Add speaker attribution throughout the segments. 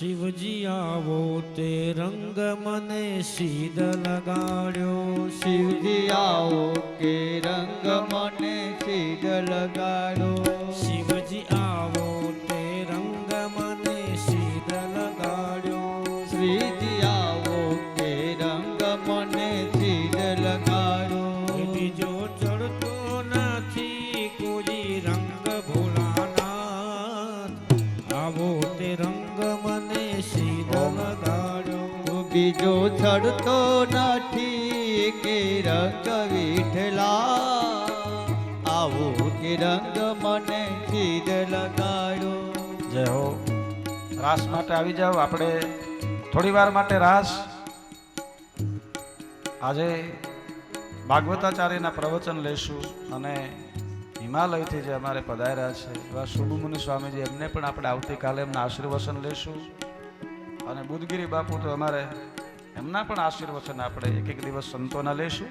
Speaker 1: શિવજી આવો તે રંગ મને સીધ લગાડ્યો.
Speaker 2: શિવજી આવો કે રંગ મને સીધ લગાડો.
Speaker 1: શિવજી આવો તે રંગ મને સીધ લગાડ્યો.
Speaker 2: શ્રીજી આવો કે રંગ મને સીધ લગાડો.
Speaker 1: બીજો ચડતો નથી કોઈ રંગ ભોળાનાથ. આવો તે રંગ મને સીધ લગાડ્યો.
Speaker 2: બીજો ચડતો નથી કે રંગ વિઠલા. આવો કે રંગ મને સીધ લગાડો.
Speaker 3: જય હો. રાસ માટે આવી જાઓ. આપણે થોડી વાર માટે રાસ આજે ભાગવતાચાર્યના પ્રવચન લેશું અને હિમાલયથી જે અમારે પધાર્યા છે એવા શુભમુનિ સ્વામીજી એમને પણ આપણે આવતીકાલે એમના આશીર્વચન લેશું. અને બુદ્ધગીરી બાપુ તો અમારે એમના પણ આશીર્વચન આપણે એક એક દિવસ સંતોના લેશું.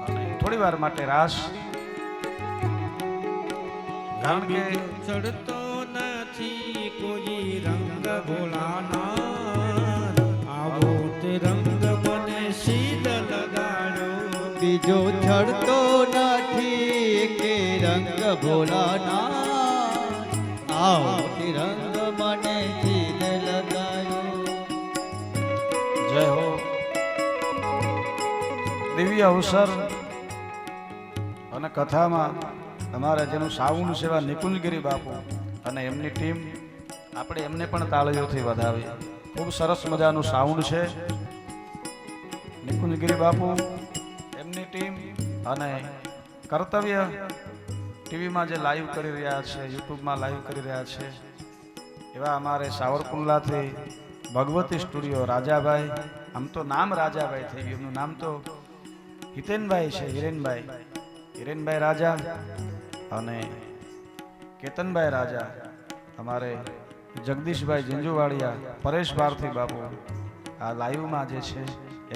Speaker 3: અને થોડી વાર માટે રાસ કારણ કે
Speaker 1: ચડતો નથી કોઈ રંગ ભોળાનાથ. આવો તે રંગ મને સીધ લગાડો.
Speaker 2: બીજો ચડતો નથી કે રંગ ભોળાનાથ. આવો કે રંગ મને સીધ લગાડો.
Speaker 3: જય હો. દિવ્ય અવસર અને કથામાં અમારા જેનું સાઉન્ડ સેવા નિકુંજગીરી બાપુ અને એમની ટીમ આપણે એમને પણ તાળીઓથી વધાવી. ખૂબ સરસ મજાનું સાઉન્ડ છે. નિકુંજગીરી બાપુ એમની ટીમ અને કર્તવ્ય ટીવીમાં જે લાઈવ કરી રહ્યા છે, યુટ્યુબમાં લાઈવ કરી રહ્યા છે એવા અમારે સાવરકુંડલાથી ભગવતી સ્ટુડિયો રાજાભાઈ. આમ તો નામ રાજાભાઈ થઈ ગયું, એમનું નામ તો હિતેનભાઈ છે. હિરેનભાઈ રાજા અને કેતનભાઈ રાજા. અમારે જગદીશભાઈ ઝીંઝુવાડિયા, પરેશ ભારતી બાપુ આ લાઈવમાં જે છે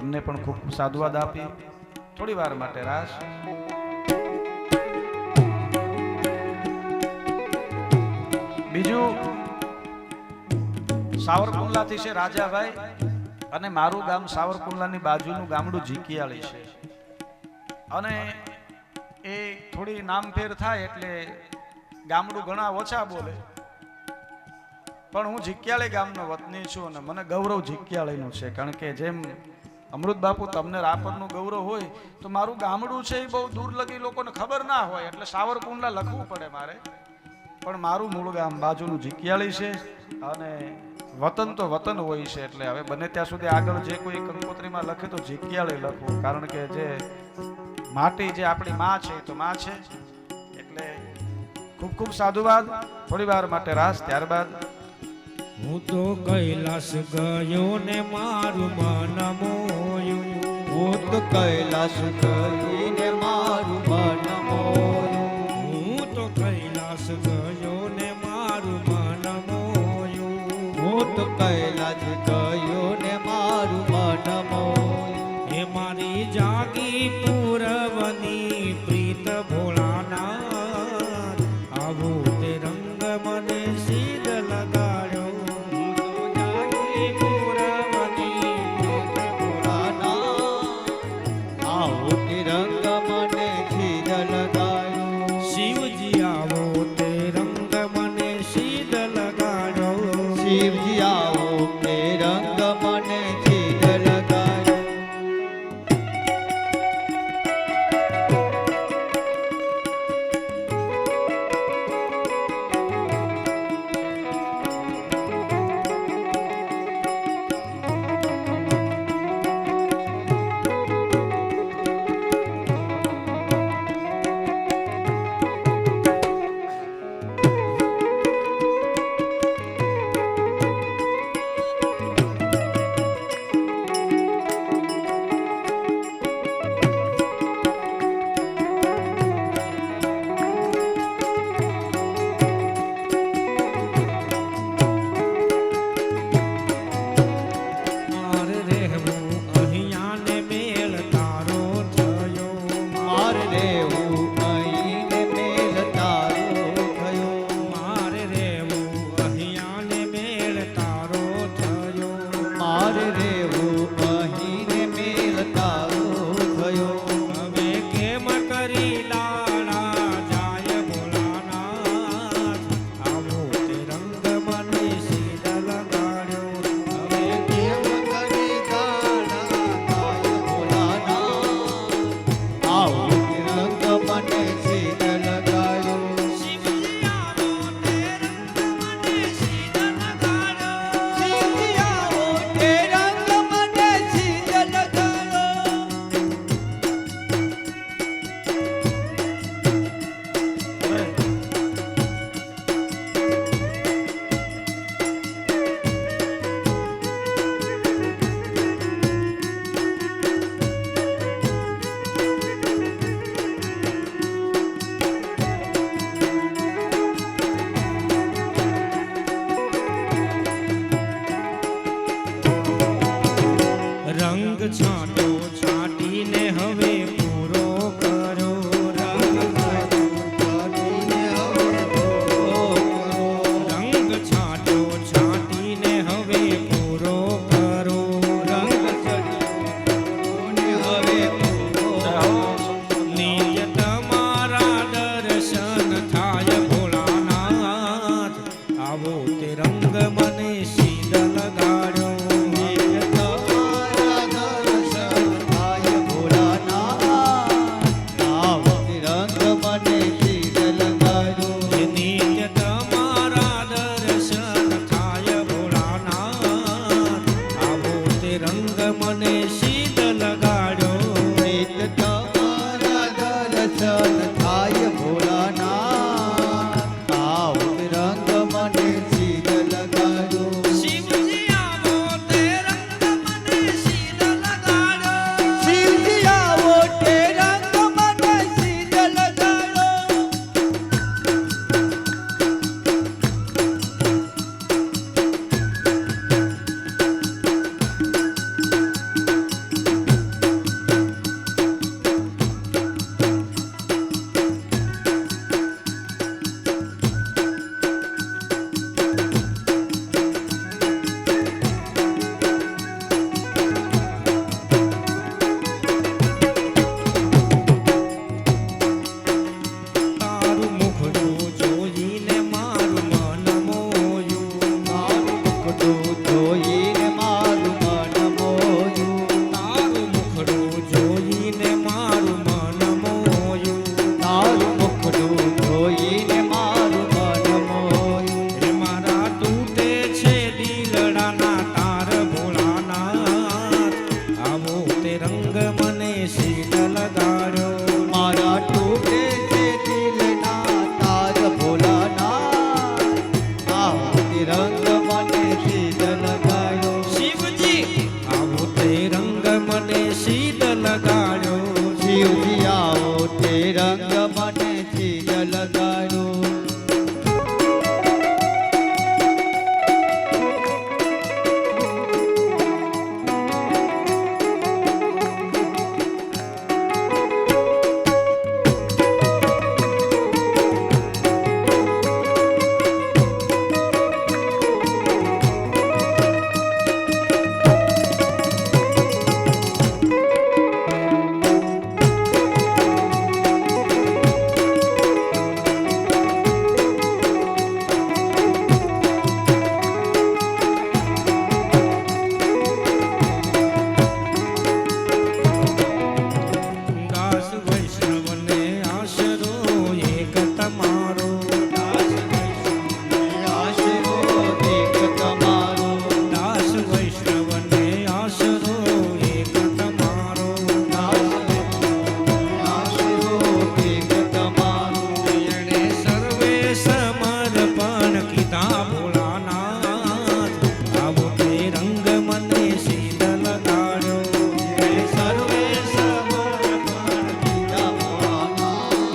Speaker 3: એમને પણ ખૂબ સાધુવાદ આપી. થોડી વાર માટે રાસ બીજું સાવરકુંડલાથી છે રાજાભાઈ અને મારું ગામ સાવરકુંડલાની બાજુનું ગામડું ઝીકિયાળી છે. અને એ થોડી નામફેર થાય એટલે ગામડું ઘણા ઓછા બોલે, પણ હું ઝીકિયાળી ગામનો વતની છું અને મને ગૌરવ ઝીકિયાળીનું છે. કારણ કે જેમ અમૃત બાપુ તમને રાપરનું ગૌરવ હોય તો મારું ગામડું છે એ બહુ દૂર લગી લોકોને ખબર ના હોય એટલે સાવરકુંડલા લખવું પડે મારે. પણ મારું મૂળ ગામ બાજુનું ઝીકિયાળી છે અને વતન તો વતન હોય છે. એટલે હવે બને ત્યાં સુધી આગળ જે કોઈ કંકોત્રીમાં લખે તો ઝીકિયાળી લખવું. કારણ કે જે માટી જે આપણી માં છે તો માં છે. એટલે ખૂબ ખૂબ સાધુવાદ. થોડી વાર માટે રાસ. ત્યારબાદ
Speaker 1: હું તો કૈલાસ ગયો ને મારું મન મોયું.
Speaker 2: હું તો કૈલાસ ગઈને મારું મન મોયું.
Speaker 1: હું તો કૈલાસ ગયો ને મારું મન મોયું.
Speaker 2: હું તો કૈલાસ ગયો ને મારું મન મોયું.
Speaker 1: એ મારી જાગી પૂરવની પ્રીત ભોળાનાથ. આવો તે રંગ મને સીધ લગાડ્યો. જાગી પૂરવની પ્રીત
Speaker 2: ભોળાનાથ. આવો તે રંગ મને સીધ લગાડ્યો.
Speaker 1: શિવજી આવો તે રંગ આવો તે રંગ મને સીધ લગાડ્યો
Speaker 2: તમારા દર્શન થાય ભોળાનાથ આવો તે રંગ મને સીધ લગાડ્યો
Speaker 1: નિત્ય તમારા દર્શન થાય ભોળાનાથ આવો તે રંગ મને સીધ લગાડ્યો
Speaker 2: નિત્ય તમારા દર્શન થાય ભોળાનાથ આવો તે રંગ મને સીધ લગાડ્યો
Speaker 1: શિવજી આવો તે રંગ મને સીધ લગાડ્યો
Speaker 2: શિવજી આવો તે રંગ મને સીધ લગાડ્યો
Speaker 1: તારું મુખડું જોઈને મારું મન મોયું
Speaker 2: મારું મુખડું જોઈને મારું મન મોયું
Speaker 1: તારું મુખડું જોઈને મારું મન મોયું
Speaker 2: તારું મુખડું જોઈને મારું મન મોયું
Speaker 1: હે મારા તૂટે છે દિલડાના તાર ભોળાનાથ આવો તે રંગ મને સીધ લગાડ્યો
Speaker 2: મારા ટૂટે છે દિલના તાર ભોલાનાથ આવો તે રંગ મને સીધ લગાડ્યો
Speaker 1: શિવજી આવો તે રંગ મને સીધ લગાડ્યો
Speaker 2: શિવજી આવો તે રંગ મને સીધ લગાડ્યો
Speaker 1: દાસ વૈષ્ણવને આશરો એક તમારો
Speaker 2: આશરો એક તમારો
Speaker 1: દાસ વૈષ્ણવને આશરો એક તમારો
Speaker 2: આશરો એક તમારો
Speaker 1: એણે સર્વે સમર્પણ કીધા ભોળાનાથ આવો તે રંગ મને સીધ લગાડ્યો
Speaker 2: સર્વે સમર્પણ કીધા ભોળાનાથ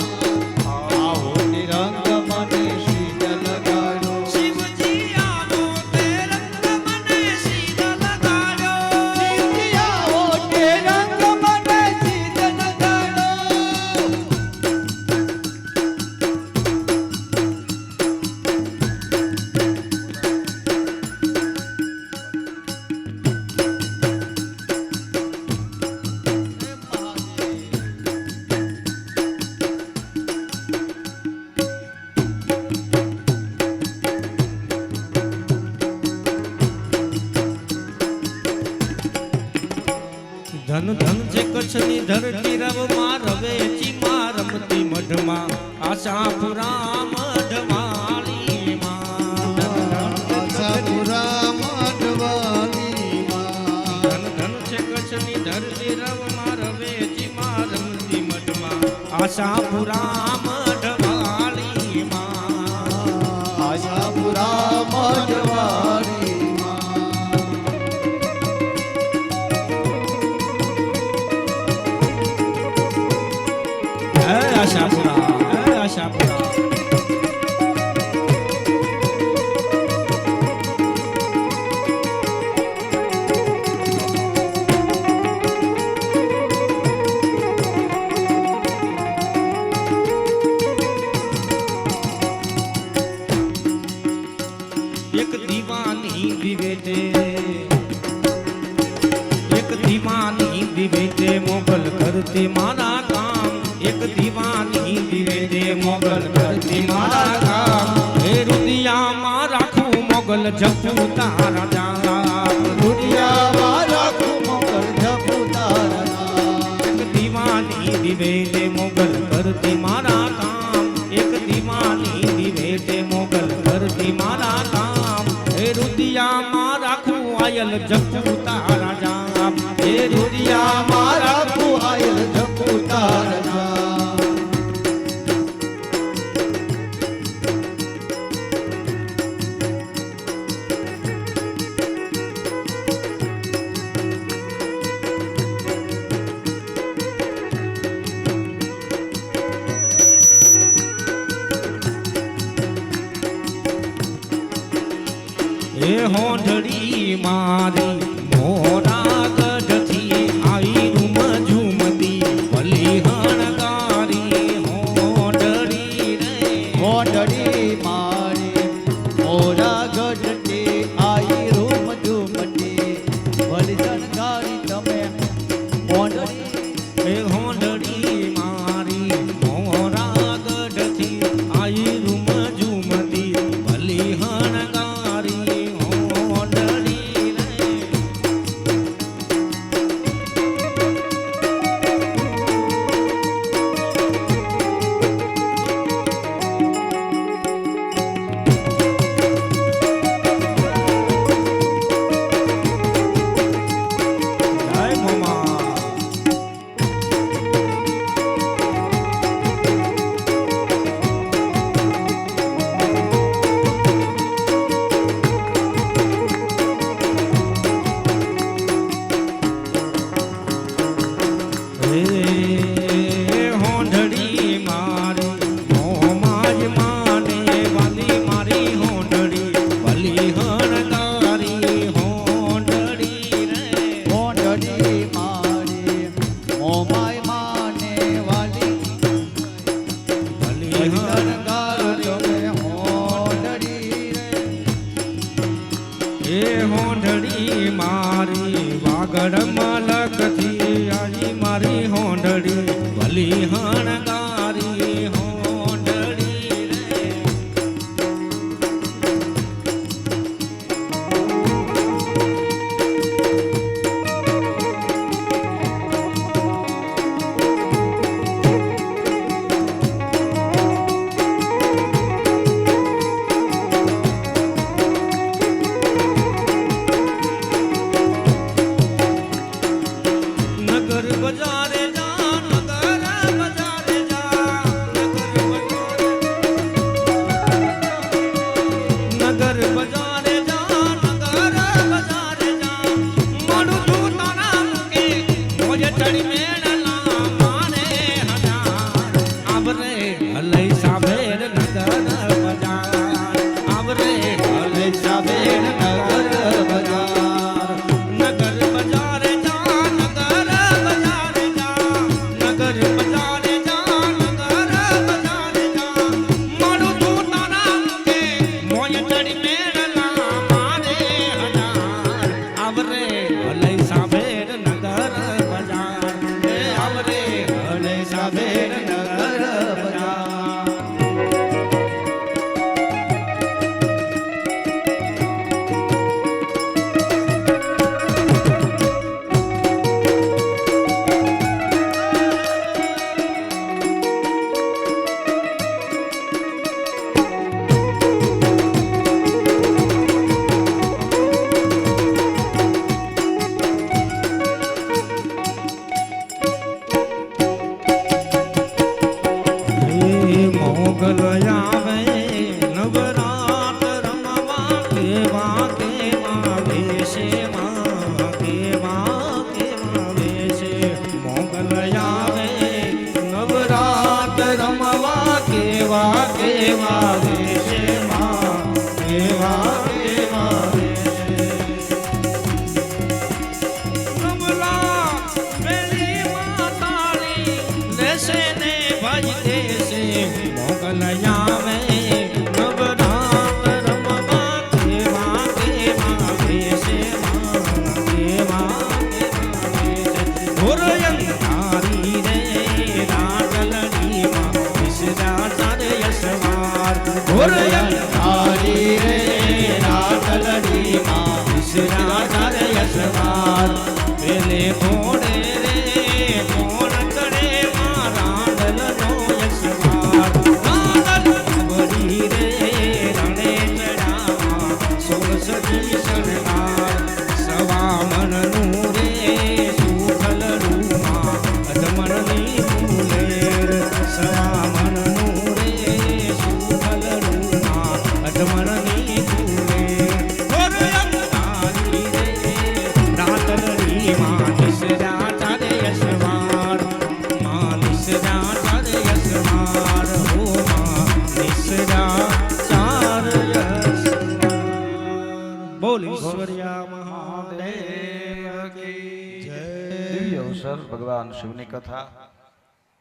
Speaker 2: આવો તે રંગ મને સીધ લગાડ્યો
Speaker 1: શિવજી આવો તે રંગ મને સીધ લગાડ્યો
Speaker 2: શિવજી આવો તે રંગ મને સીધ લગાડ્યો
Speaker 1: ધન ધન છે કચ્છની ધરતી રવમાં રવેચી માં રમતી મઢમાં આશાપુરા મઢવાળીમાં
Speaker 2: આશાપુરા મઢવાલીમાં
Speaker 1: ધન ધન છે કચ્છની ધરતી રવમાં રવેચી માં રમતી મઢમાં આશાપુરા મઢવાળીમાં
Speaker 2: આશાપુરા મઢવાલીમાં
Speaker 1: આશાપુરા આશાપુરા એક દીવાની દિવેટે એક દીવાની દિવેટે મોગલ કરતી મારા કામ એક દીવાની દિવેટે મોગલ કરતી મારા કામ હે રુદિયામાં રાખ મોગલ જપું તારા નામ
Speaker 2: દુનિયામાં રાખું મોગલ જપું તારા નામ.
Speaker 1: એક દીવાની દિવે તે મોગલ કરતી મારા કામ એક દીવાની દિવે તે મોગલ કરતી મારા કામ હે રુદિયામાં રાખું આયલ જપું તારા નામ હે
Speaker 2: દુનિયામાં રાખું આયલ જપું તારા નામ.
Speaker 1: એ હોંઢડી મારી મોરા ગઢથી આવી રૂમ ઝૂમતી ભલી હણગારી હોંઢડી રે
Speaker 2: મોઢડી મારી મોરા ગઢથી આઈ રૂમ ઝૂમતી ભલી શણગારી તમે મોઢડી
Speaker 1: એ હોંઢડી મારી મોરા ગઢથી આવી રૂમ ઝૂમતી ભલી હણગારી હોંઢડી રે જય મોમા હે હોંઢડી મારી મોમાજ માને વાલી મારી હોંઢડી ભલી હણગારી હોંઢડી રે
Speaker 2: મોઢડી મારી મોમાય માને વાલી
Speaker 1: ભલી
Speaker 2: શણગાર
Speaker 1: હણગારી
Speaker 2: તમે મોઢડી રે
Speaker 1: એ હોંઢડી મારી વાગડ મલકથી આજી મારી હોંઢડી ભલી હણગારી હોંઢડી રે નગર બજારે જા નગર બજારે જા નગર બજારે જા નગર બજારે જા મોડું તું તારા મુકે મોજે ચડી મેળના માને હજાર આવરે હલઈ સાબેર નગર બજાર આવરે હલઈ સાબેર નગર બજાર નગર બજારે જા નગર બજારે જા નગર બજારે જા નગર બજારે જા મોડું તું તારા મુકે મોજ ચડી મેળના મારે હજાર આવરે હલઈ સાબેર નગર બજાર હે આવરે હલઈ સાબેર નગર બજાર હે મોગલ આવે નવરાત રમવા કેવા કેવા વેશમાં કેવા કેવા વેશે મોગલ આવે નવરાત રમવા કેવા કેવા વેશમાં કેવા કેવા વેશે કમલા વેલી માતાળી લેશે ને ભજ દેશે મોગલ આવે નવરાત રમવા કેવા
Speaker 2: રાતલડી માં
Speaker 1: વિસરા તારે યશવાર પેલે ઘોડે રે કોણ કરે મારા દલનો યશવાર વળી રે રણે ચડાવા સોળ સદી શણગાર સવા મનનું રે સુખલ રૂમા અધમણની ફૂલેર સવા મનનું રે સુખલ રૂમા અધમણની ફૂલેર તારી રે રાતલડી માં નિસરા તારે યશવાર માં નિસરા તારે યશવાર હો માં નિસરા તારે યશવાર બોલ ઈશ્વરિયા મહાદેવ
Speaker 3: દિવ્ય અવસર ભગવાન શિવની કથા